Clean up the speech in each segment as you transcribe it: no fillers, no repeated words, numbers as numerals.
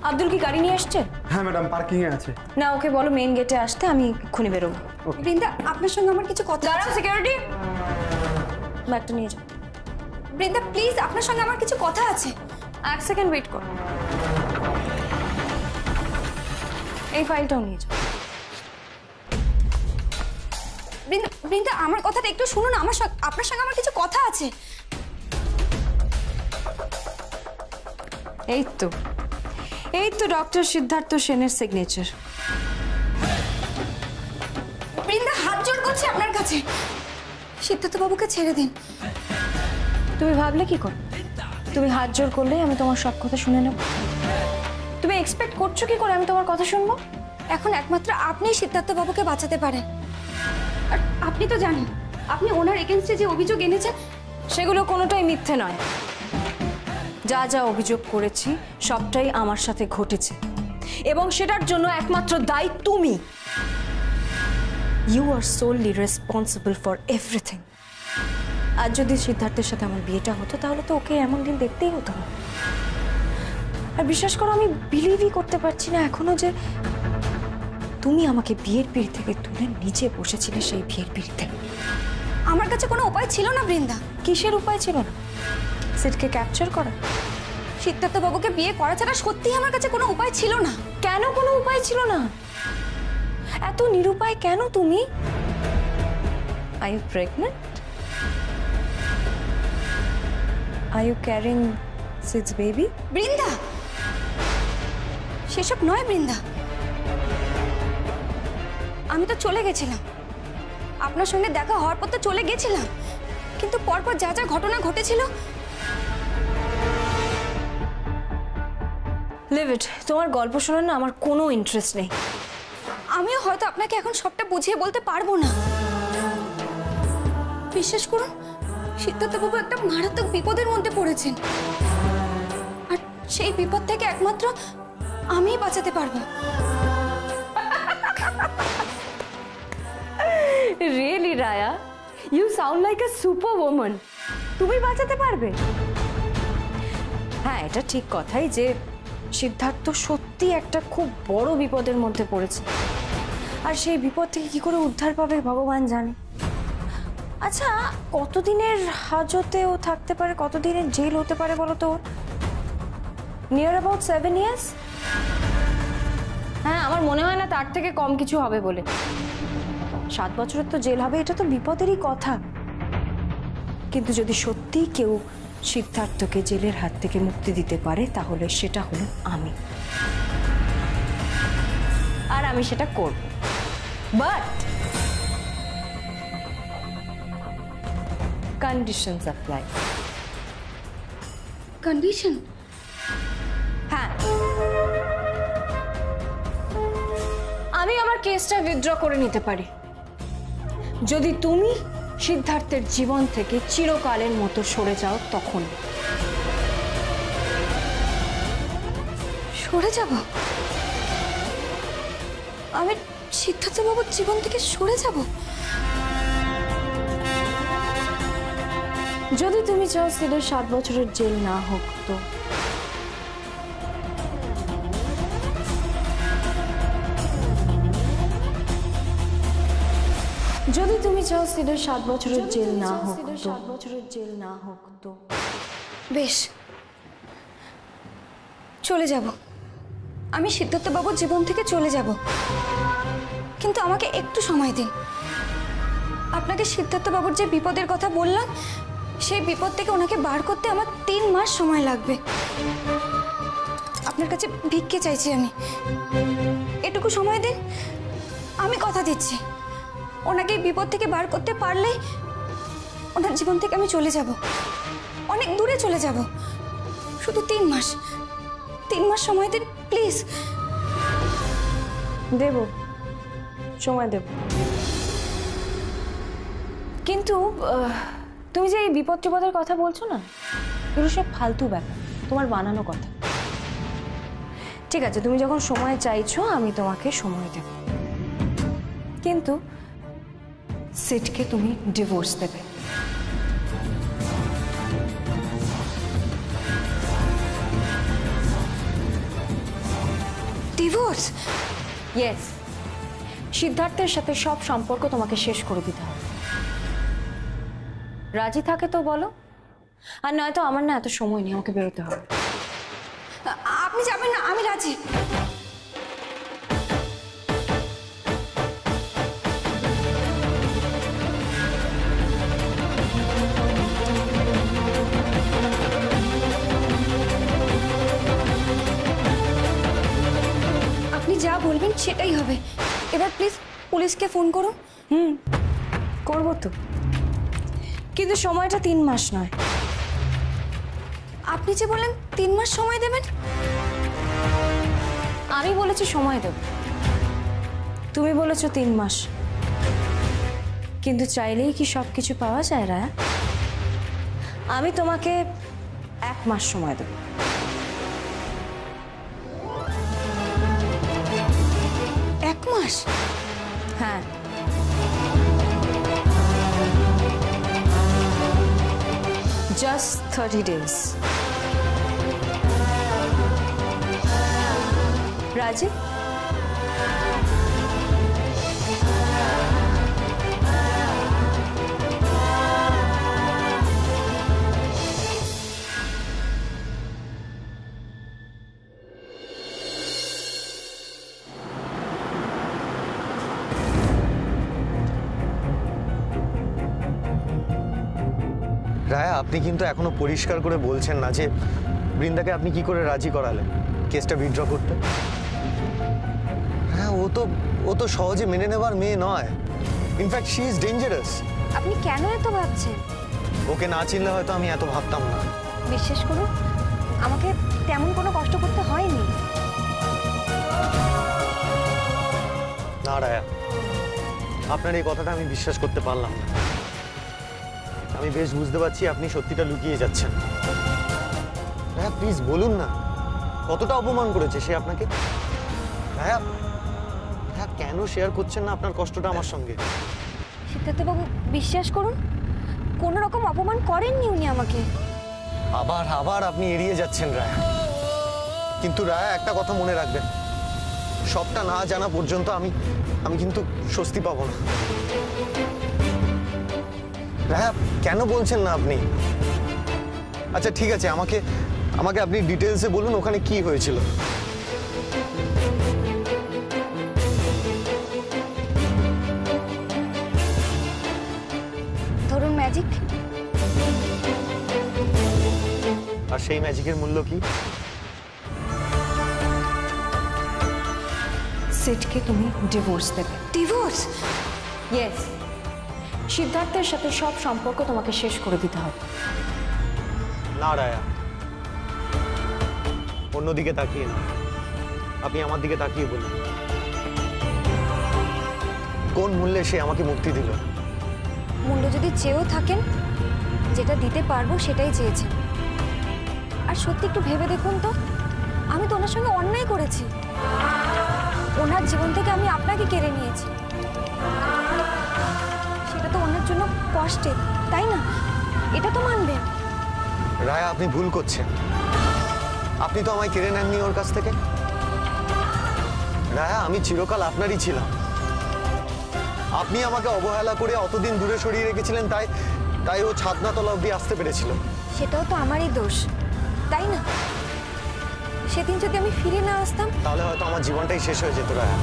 আব্দুল কি গাড়ি নিয়ে আসছে? হ্যাঁ ম্যাডাম, পার্কিং এ আছে। না, ওকে বলো মেইন গেটে আসতে, আমি এক্ষুনি বেরোবো। বৃন্দা, আপনার সঙ্গে আমার কিছু কথা। দাঁড়াও, সিকিউরিটি ব্যাগটা নিয়ে যাও। বৃন্দা প্লিজ, আপনার সঙ্গে আমার কিছু কথা আছে। 1 সেকেন্ড ওয়েট করো। এই ফাইলটাও নিয়ে যাও। বৃন্দা আমার কথাটা একটু শুনুন, আপনার সঙ্গে আমার কিছু কথা আছে। এই তো ডক্টর সিদ্ধার্থ সেনের সিগনেচার। বৃন্দা হাত জোড় করছে আপনার কাছে, সিদ্ধার্থ বাবুকে ছেড়ে দিন। তুমি ভাবলে কি করে তুমি হাত জোড় করলেই আমি তোমার সব কথা শুনে নেব? তুমি এক্সপেক্ট করছো কি করে আমি তোমার কথা শুনবো? এখন একমাত্র আপনিই সিদ্ধার্থ বাবুকে বাঁচাতে পারেন। আর আপনি তো জানেন, আপনি ওনার এগেইনস্টে যে অভিযোগ এনেছেন সেগুলো কোনোটাই মিথ্যে নয়। যা যা অভিযোগ করেছি সবটাই আমার সাথে ঘটেছে, এবং সেটার জন্য একমাত্র দায়ী তুমি। You are solely responsible for everything. আর যদি সিদ্ধার্থের সাথে আমার বিয়েটা হতো তাহলে তো ওকে এমন দিন দেখতেই হতো না। আর বিশ্বাস করো, আমি বিলিভই করতে পারছি না এখনো যে তুমি আমাকে বিয়ের পিঁড়ি থেকে তুলে নিচে বসেছিলে সেই বিয়ের পিঁড়িতে। আমার কাছে কোনো উপায় ছিল না বৃন্দা। কিসের উপায় ছিল না? সিটকে ক্যাপচার করা? সিদ্ধার্থ বাবুকে বিয়ে করা ছাড়া সত্যিই আমার কাছে কোনো উপায় ছিল না। কেন কোনো উপায় ছিল না? এত নিরুপায় কেন তুমি? Are you pregnant? Are you carrying Sid's baby? Brinda, সেসব নয় বৃন্দা। আমি তো চলে গেছিলাম, আপনার সঙ্গে দেখা হওয়ার পর তো চলে গেছিলাম, কিন্তু পরপর যা যা ঘটনা ঘটেছিল। Leave it. তোমার গল্প শোনার না আমার কোনো ইন্টারেস্ট নেই। আমিও হয়তো আপনাকে এখন সবটা বুঝিয়ে বলতে পারবো না। বিশ্বাস করুন, সিদ্ধার্থবাবু একটা মারাত্মক বিপদের মধ্যে পড়েছেন, আর সেই বিপদ থেকে একমাত্র আমিই বাঁচাতে পারবো। Really Raya, you sound like a super woman. তুমি বাঁচাতে পারবে? হ্যাঁ, এটা ঠিক কথাই যে সিদ্ধার্থ সত্যি একটা খুব বড় বিপদের মধ্যে পড়েছে, আর সেই বিপদ থেকে কি করে উদ্ধার পাবে ভগবান জানে। আচ্ছা, কতদিনের হাজতেও থাকতে পারে, কতদিনের জেল হতে পারে বলো তো? Near about 7 years। হ্যাঁ, আমার মনে হয় না তার থেকে কম কিছু হবে বলে। 7 বছরের তো জেল হবে, এটা তো বিপদেরই কথা। কিন্তু যদি সত্যি কেউ সিদ্ধার্থকে জেলের হাত থেকে মুক্তি দিতে পারে তাহলে সেটা হলো আমি, আর আমি সেটা করব। But conditions apply. কন্ডিশন? হ্যাঁ, আমি আমার কেসটা উইথড্র করে নিতে পারি যদি তুমি সিদ্ধার্থের জীবন থেকে চিরকালের মতো সরে যাও। তখন সরে যাব? আমি সিদ্ধার্থ বাবুর জীবন থেকে সরে যাব? যদি তুমি চাও সিডের 7 বছরের জেল না হোক, তো যদি তুমি চাও সিডের 7 বছরের জেল না হোক, 7 বছরের জেল না হোক, তো বেশ, চলে যাব। আমি সিদ্ধার্থ বাবুর জীবন থেকে চলে যাব, কিন্তু আমাকে একটু সময় দিন। আপনাকে সিদ্ধার্থ বাবুর যে বিপদের কথা বললাম, সেই বিপদ থেকে ওনাকে বার করতে আমার 3 মাস সময় লাগবে। আপনার কাছে ভিক্ষে চাইছি আমি, এটুকু সময় দিন। আমি কথা দিচ্ছি, ওনাকে এই বিপদ থেকে বার করতে পারলেই ওনার জীবন থেকে আমি চলে যাব, অনেক দূরে চলে যাব। শুধু 3 মাস, 3 মাস সময় দিন প্লিজ। দেব, সময় দেব, কিন্তু তুমি যে এই বিপদের কথা বলছো না, এগুলো সব ফালতু ব্যাপার, তোমার বানানো কথা। ঠিক আছে, তুমি যখন সময় চাইছো আমি তোমাকে সময় দেব, কিন্তু সিটকে তুমি ডিভোর্স দেবে। ডিভোর্স? ইয়েস, সিদ্ধার্থের সাথে সব সম্পর্ক তোমাকে শেষ করে দিতে হবে। রাজি থাকে তো বলো, আর নয়তো আমার না এত সময় নেই, আমাকে বেরোতে হবে। আপনি যাবেন না? আমি রাজি। আপনি যা বলবেন সেটাই হবে। এবার প্লিজ পুলিশকে ফোন করুন। করবো তো, কিন্তু সময়টা 3 মাস নয়। আপনি যে বলেন 3 মাস সময় দেবেন। আমি বলেছি সময় দেব, তুমি বলেছো 3 মাস। কিন্তু চাইলেই কি সব কিছু পাওয়া যায় রায়া? আমি তোমাকে 1 মাস সময় দেব। 1 মাস? হ্যাঁ, জাস্ট 30 days। রাজি? রায়া, আপনি কিন্তু এখনো পরিষ্কার করে বলছেন না যে বৃন্দাকে আপনি কি করে রাজি করালেন কেসটা উইথড্র করতে। হ্যাঁ, ও তো সহজে মেনে নেবার মেয়ে নয়। In fact she is dangerous. আপনি কেন এত ভাবছেন? ওকে না চিনলে হয়তো আমি এত ভাবতাম না। বিশ্বাস করুন, আমাকে তেমন কোনো কষ্ট করতে হয়নি। না রায়া, আপনার এই কথাটা আমি বিশ্বাস করতে পারলাম না। আমি বেশ বুঝতে পারছি আপনি সত্যিটা লুকিয়ে যাচ্ছেন। রায়া প্লিজ বলুন না, কতটা অপমান করেছে সে আপনাকে? রায়া, রায়া কেন শেয়ার করছেন না আপনার কষ্টটা আমার সঙ্গে? সিদ্ধার্থবাবু, বিশ্বাস করুন, কোনো রকম অপমান করেননি উনি আমাকে। আবার আবার আপনি এড়িয়ে যাচ্ছেন রায়া। কিন্তু রায়া, একটা কথা মনে রাখবেন, সবটা না জানা পর্যন্ত আমি কিন্তু স্বস্তি পাবো না। রায়া, কেন বলছেন না আপনি? আচ্ছা ঠিক আছে, আমাকে আপনি ডিটেলসে বলুন ওখানে কি হয়েছিল। ধরুন ম্যাজিক। আর সেই ম্যাজিকের মূল্য কি? সিটকে তুমি ডিভোর্স দেবে। ডিভোর্স? ইয়েস, সিদ্ধার্থের সাথে সব সম্পর্ক তোমাকে শেষ করে দিতে হবে। না রায়া, অন্যদিকে তাকিয়ে না, আপনি আমার দিকে তাকিয়ে বলুন, কোন মূল্যে সে আমাকে মুক্তি দিল? মূল্য যদি চেয়েও থাকেন, যেটা দিতে পারবো সেটাই চেয়েছেন। আর সত্যি একটু ভেবে দেখুন তো, আমি তো ওনার সঙ্গে অন্যায় করেছি। ওনার জীবন থেকে আমি আপনাকে কেড়ে নিয়েছি। সেটা তো ওনার জন্য কষ্টে, তাই না? এটা তো মানবেন। রায়া, আপনি ভুল করছেন। আপনি তো আমায় কেড়ে নেননি ওর কাছ থেকে। রায়া, আমি চিরকাল আপনারই ছিলাম। আপনি আমাকে অবহেলা করে অতদিন দূরে সরিয়ে রেখেছিলেন, তাই ও ছাদনাতলা অব্দি আসতে পেরেছিল। সেটাও তো আমারই দোষ, তাই না? সেদিন যদি আমি ফিরে না আসতাম, তাহলে হয়তো আমার জীবনটাই শেষ হয়ে যেত রায়া।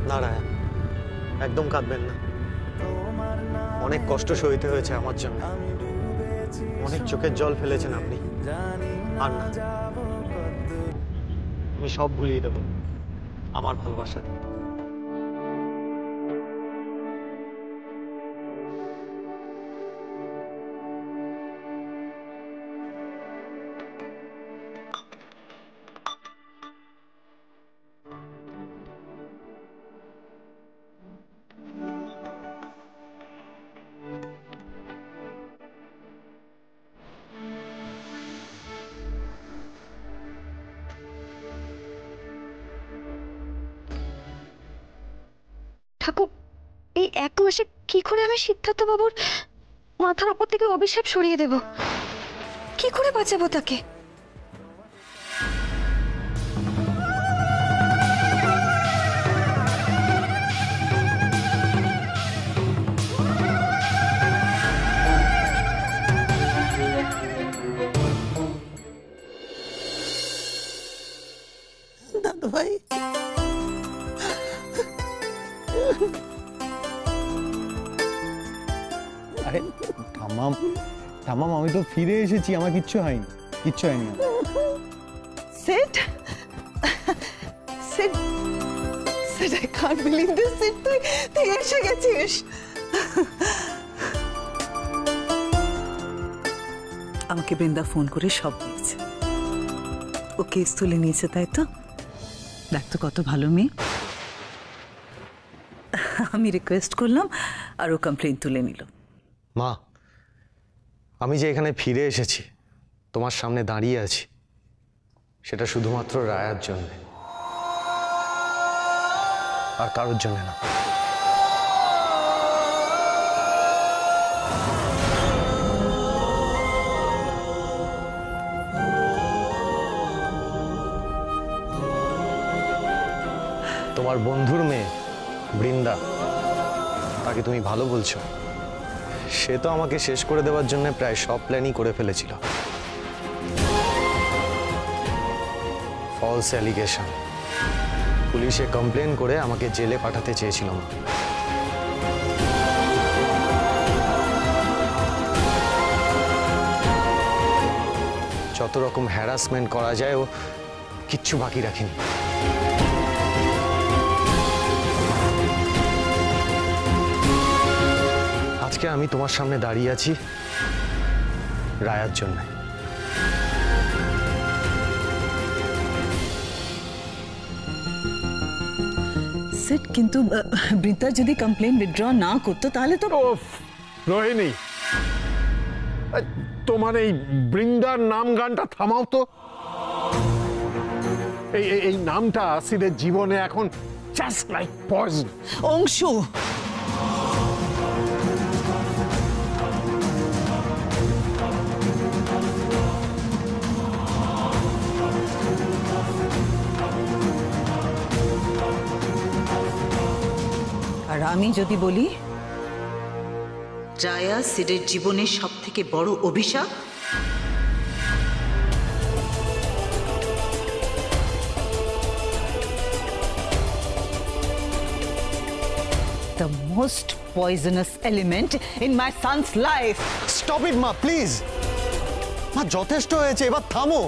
না রায়া, একদম কাঁদবেন না। অনেক কষ্ট সইতে হয়েছে আমার জন্য, অনেক চোখের জল ফেলেছেন আপনি। আর না, আমি সব ভুলিয়ে দেব আমার ভালোবাসা। ঠাকুর এই 1 মাসে কি করে আমি সিদ্ধার্থ বাবুর মাথার উপর থেকে অভিশাপ সরিয়ে দেব? কি করে বাঁচাবো তাকে? দাদু ভাই, আরে থামাম থামাম, আমি তো ফিরে এসেছি, আমার কিচ্ছু হয়নি, কিচ্ছু হয়নি। Seed seed seed, I can't believe this. Seed, তুই এসে গেছিস। আমাকে বৃন্দা ফোন করে সব দিয়েছে। ও কেস তুলে নিয়েছে, তাই তো? দেখ তো কত ভালো মেয়ে। আমি রিকোয়েস্ট করলাম আর ও কমপ্লেন তুলে নিল। মা, আমি যে এখানে ফিরে এসেছি, তোমার সামনে দাঁড়িয়ে আছি, সেটা শুধুমাত্র রায়ার জন্য, আর কারোর জন্য না। তোমার বন্ধুর মেয়ে বৃন্দা, তাকে তুমি ভালো বলছো? সে তো আমাকে শেষ করে দেওয়ার জন্য প্রায় সব প্ল্যানই করে ফেলেছিল। ফলস অ্যালিগেশন, পুলিশে কমপ্লেন করে আমাকে জেলে পাঠাতে চেয়েছিল মা। যত রকম হ্যারাসমেন্ট করা যায় ও কিচ্ছু বাকি রাখেনি। আজকে আমি তোমার সামনে দাঁড়িয়ে আছি রায়ার জন্য। সিড, কিন্তু বৃন্দা যদি কমপ্লেন উইথড্র না করতো তাহলে তো। রোহিণী, তোমার এই বৃন্দার নাম গানটা থামাও তো। এই নামটা সিদের জীবনে এখন জাস্ট লাইক পয়জন। অংশু, আর আমি যদি বলি রায়া সিডের জীবনের সব থেকে বড় অভিশাপ, the most poisonous element in my son's life. Stop it মা, প্লিজ। মা, যথেষ্ট হয়েছে, এবার থামো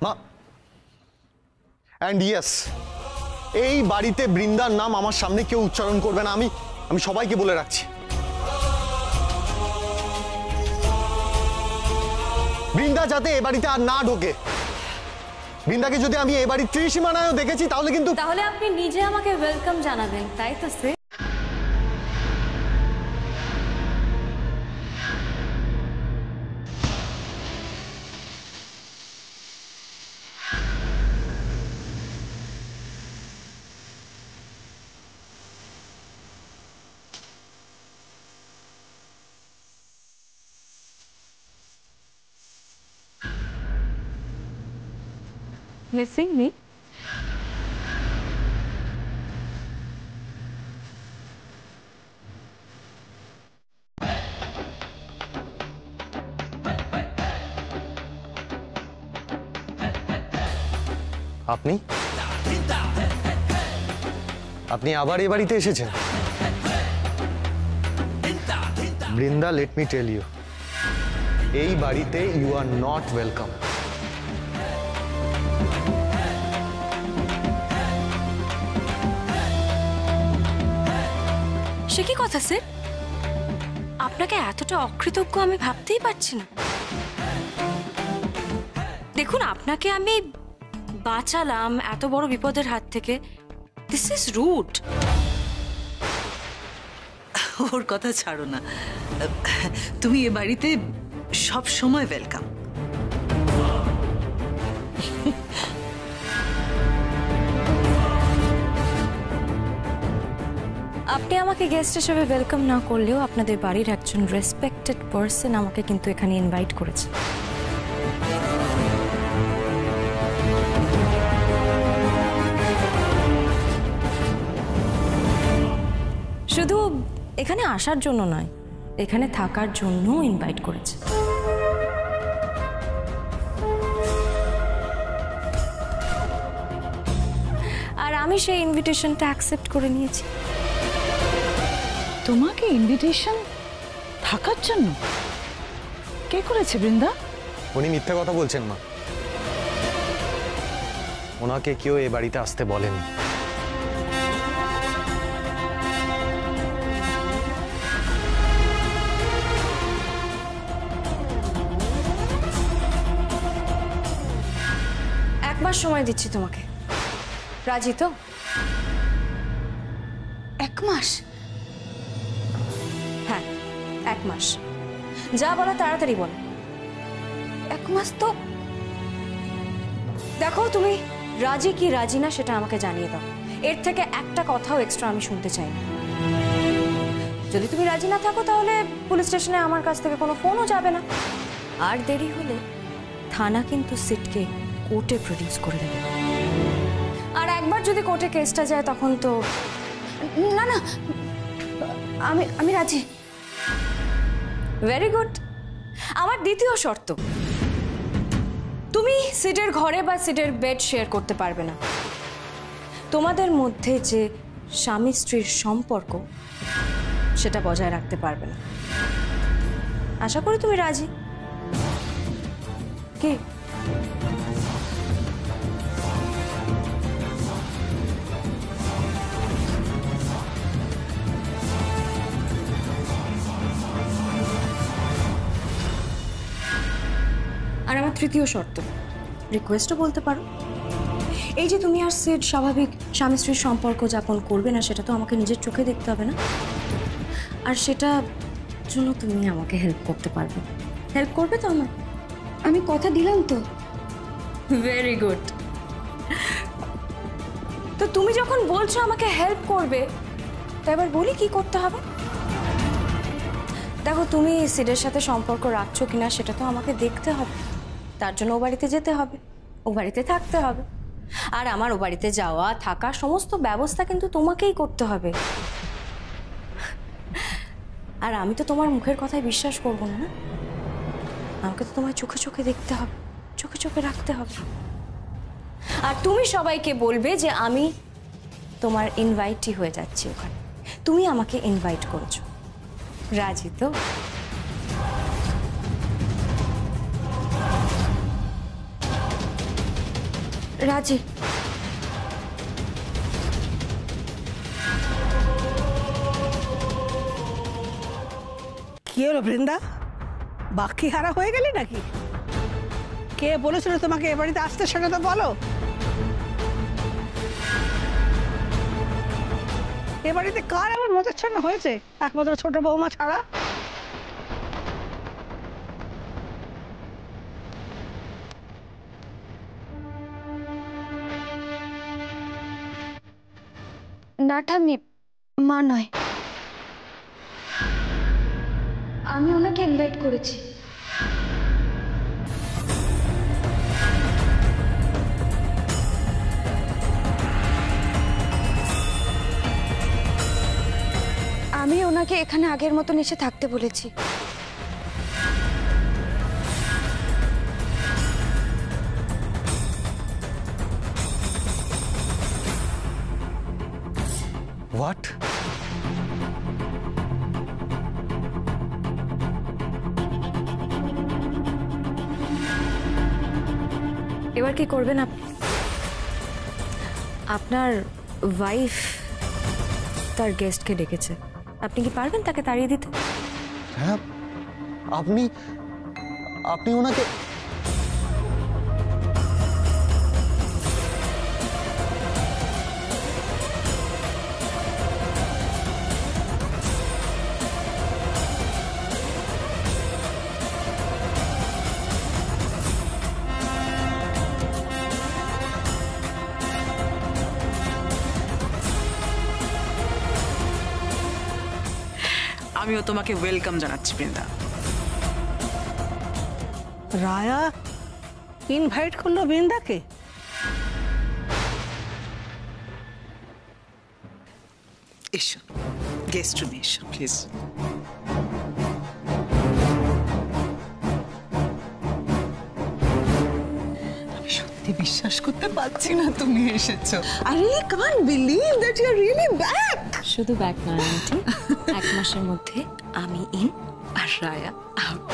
মা। অ্যান্ড ইয়েস, এই বাড়িতে বৃন্দার নাম আমার সামনে কেউ উচ্চারণ করবে না, আমি সবাইকে বলে রাখছি। বৃন্দা যাতে এ বাড়িতে আর না ঢোকে। বৃন্দাকে যদি আমি এ বাড়ির ত্রিসীমানায়ও দেখেছি তাহলে কিন্তু। তাহলে আপনি নিজে আমাকে ওয়েলকাম জানাবেন, তাই তো স্যার? Missing me? আপনি আপনি আবার এ বাড়িতে এসেছেন? Brinda, let me tell you, এই বাড়িতে ইউ আর নট ওয়েলকাম। সে কি কথা স্যার? আপনাকে এতটা অকৃতজ্ঞ আমি ভাবতেই পারছি না। দেখুন, আপনাকে আমি বাঁচালাম এত বড় বিপদের হাত থেকে। This is rude. ওর কথা ছাড়ো না, তুমি এ বাড়িতে সব সময় ওয়েলকাম। আপনি আমাকে গেস্ট হিসেবে ওয়েলকাম না করলেও আপনাদের বাড়ির একজন রেসপেক্টেড পারসন আমাকে কিন্তু এখানে ইনভাইট করেছে। শুধু এখানে আসার জন্য নয়, এখানে থাকার জন্য ইনভাইট করেছে। আর আমি সেই ইনভিটেশনটা অ্যাকসেপ্ট করে নিয়েছি। তোমাকে ইনভিটেশন থাকার জন্য কে করেছে বৃন্দা? উনি মিথ্যা কথা বলছেন মা, ওনাকে কেউ এ বাড়িতে আসতে বলেনি। এক মাস সময় দিচ্ছি তোমাকে, রাজি তো? 1 মাস? হ্যাঁ, 1 মাস। যা বলো তাড়াতাড়ি বলো। 1 মাস তো দেখো, তুমি রাজি কি রাজি না সেটা আমাকে জানিয়ে দাও। এর থেকে একটা কথাও এক্সট্রা আমি শুনতে চাই না। যদি তুমি রাজি না থাকো তাহলে পুলিশ স্টেশনে আমার কাছ থেকে কোনো ফোনও যাবে না। আর দেরি হলে থানা কিন্তু সিটকে কোর্টে প্রডিউস করে দেবে। আর একবার যদি কোর্টে কেসটা যায় তখন তো না না, আমি রাজি। Very good. আমার দ্বিতীয় শর্ত, তুমি সিটের ঘরে বা সিটের বেড শেয়ার করতে পারবে না। তোমাদের মধ্যে যে স্বামী স্ত্রীর সম্পর্ক সেটা বজায় রাখতে পারবে না। আশা করি তুমি রাজি। কি? আর আমার তৃতীয় শর্ত, রিকোয়েস্টও বলতে পারো। এই যে তুমি আর সিড স্বাভাবিক স্বামী স্ত্রীর সম্পর্ক যাপন করবে না, সেটা তো আমাকে নিজের চোখে দেখতে হবে না? আর সেটা জন্য তুমি আমাকে হেল্প করতে পারবে। হেল্প করবে তো আমার? আমি কথা দিলাম তো। Very good. তো তুমি যখন বলছো আমাকে হেল্প করবে, তো এবার বলি কি করতে হবে। দেখো, তুমি সিডের সাথে সম্পর্ক রাখছো কিনা সেটা তো আমাকে দেখতে হবে। তার জন্য ও বাড়িতে যেতে হবে, ও বাড়িতে থাকতে হবে। আর আমার ও বাড়িতে যাওয়া থাকা সমস্ত ব্যবস্থা কিন্তু তোমাকেই করতে হবে। আর আমি তো তোমার মুখের কথায় বিশ্বাস করবো না, না? আমাকে তো তোমার চোখে চোখে দেখতে হবে, চোখে চোখে রাখতে হবে। আর তুমি সবাইকে বলবে যে আমি তোমার ইনভাইটই হয়ে যাচ্ছি ওখানে। তুমি আমাকে ইনভাইট করেছো। রাজি তো? রাজি। কি হলো বৃন্দা, বাকি হারা হয়ে গেলি নাকি? কে বলেছিল তোমাকে এ বাড়িতে আসতে সেটা তো বলো। এ বাড়িতে কার এমন মতেচ্ছন্ন হয়েছে একমাত্র ছোট বৌমা ছাড়া? না ঠাম্মি, মা নয়। আমি ওনাকে ইনভাইট করেছি। আমি ওনাকে এখানে আগের মতন এসে থাকতে বলেছি। হোয়াট? এবার কি করবেন আপনি? আপনার ওয়াইফ তার গেস্টকে ডেকেছে, আপনি কি পারবেন তাকে তাড়িয়ে দিতে? হ্যাঁ, আপনি আপনি ওনাকে আমিও তোমাকে ওয়েলকাম জানাচ্ছি বৃন্দা। রায়া ইনভাইট করলো বৃন্দাকে? এসো, গেস্ট রুমে এসো প্লিজ। আমি সত্যি বিশ্বাস করতে পারছি না তুমি এসেছো। I really can't believe that you are really back. শুধু ব্যাক নয় আন্টি, 1 মাসের মধ্যে আমি ইন আর রায়া আউট।